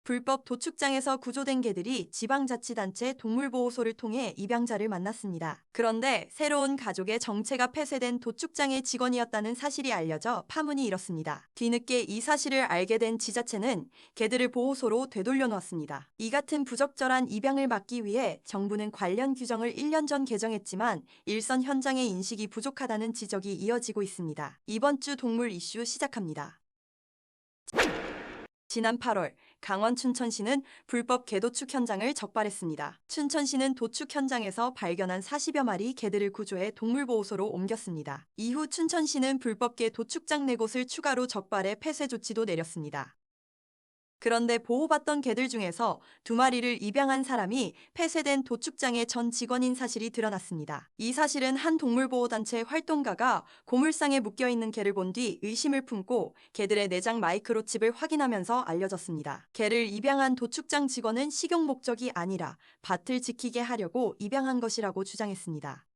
불법 도축장에서 구조된 개들이 지방자치단체 동물보호소를 통해 입양자를 만났습니다. 그런데 새로운 가족의 정체가 폐쇄된 도축장의 직원이었다는 사실이 알려져 파문이 일었습니다. 뒤늦게 이 사실을 알게 된 지자체는 개들을 보호소로 되돌려 놓았습니다. 이 같은 부적절한 입양을 막기 위해 정부는 관련 규정을 1년 전 개정했지만 일선 현장의 인식이 부족하다는 지적이 이어지고 있습니다. 이번 주 동물 이슈 시작합니다. 지난 8월 강원 춘천시는 불법 개도축 현장을 적발했습니다. 춘천시는 도축 현장에서 발견한 40여 마리 개들을 구조해 동물보호소로 옮겼습니다. 이후 춘천시는 불법 개 도축장 4곳을 추가로 적발해 폐쇄 조치도 내렸습니다. 그런데 보호받던 개들 중에서 2마리를 입양한 사람이 폐쇄된 도축장의 전 직원인 사실이 드러났습니다. 이 사실은 한 동물보호단체 활동가가 고물상에 묶여있는 개를 본 뒤 의심을 품고 개들의 내장 마이크로칩을 확인하면서 알려졌습니다. 개를 입양한 도축장 직원은 식용 목적이 아니라 밭을 지키게 하려고 입양한 것이라고 주장했습니다.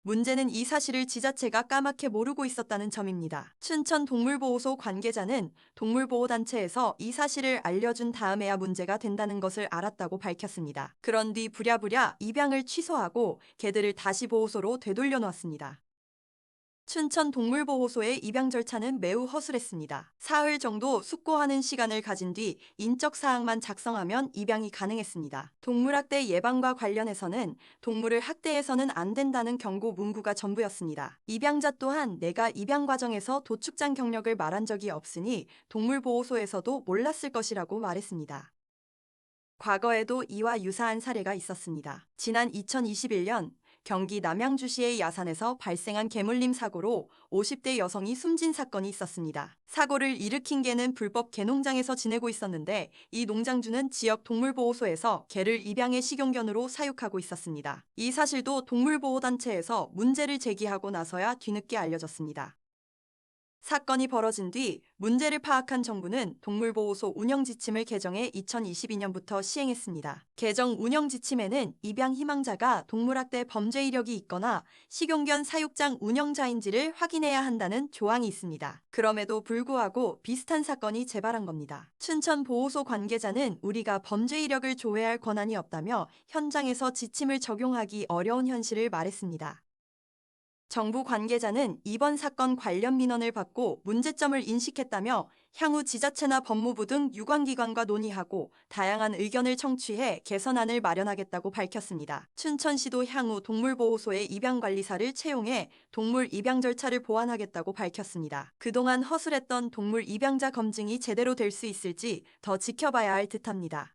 문제는 이 사실을 지자체가 까맣게 모르고 있었다는 점입니다. 춘천 동물보호소 관계자는 동물보호단체에서 이 사실을 알려준 다음에야 문제가 된다는 것을 알았다고 밝혔습니다. 그런 뒤 부랴부랴 입양을 취소하고 개들을 다시 보호소로 되돌려 놓았습니다. 춘천 동물보호소의 입양 절차는 매우 허술했습니다. 사흘 정도 숙고하는 시간을 가진 뒤 인적 사항만 작성하면 입양이 가능했습니다. 동물학대 예방과 관련해서는 동물을 학대해서는 안 된다는 경고 문구가 전부였습니다. 입양자 또한 내가 입양 과정에서 도축장 경력을 말한 적이 없으니 동물보호소에서도 몰랐을 것이라고 말했습니다. 과거에도 이와 유사한 사례가 있었습니다. 지난 2021년 경기 남양주시의 야산에서 발생한 개물림 사고로 50대 여성이 숨진 사건이 있었습니다. 사고를 일으킨 개는 불법 개농장에서 지내고 있었는데 이 농장주는 지역 동물보호소에서 개를 입양해 식용견으로 사육하고 있었습니다. 이 사실도 동물보호단체에서 문제를 제기하고 나서야 뒤늦게 알려졌습니다. 사건이 벌어진 뒤 문제를 파악한 정부는 동물보호소 운영지침을 개정해 2022년부터 시행했습니다. 개정 운영지침에는 입양 희망자가 동물학대 범죄 이력이 있거나 식용견 사육장 운영자인지를 확인해야 한다는 조항이 있습니다. 그럼에도 불구하고 비슷한 사건이 재발한 겁니다. 춘천보호소 관계자는 우리가 범죄 이력을 조회할 권한이 없다며 현장에서 지침을 적용하기 어려운 현실을 말했습니다. 정부 관계자는 이번 사건 관련 민원을 받고 문제점을 인식했다며 향후 지자체나 법무부 등 유관기관과 논의하고 다양한 의견을 청취해 개선안을 마련하겠다고 밝혔습니다. 춘천시도 향후 동물보호소의 입양관리사를 채용해 동물 입양 절차를 보완하겠다고 밝혔습니다. 그동안 허술했던 동물 입양자 검증이 제대로 될 수 있을지 더 지켜봐야 할 듯합니다.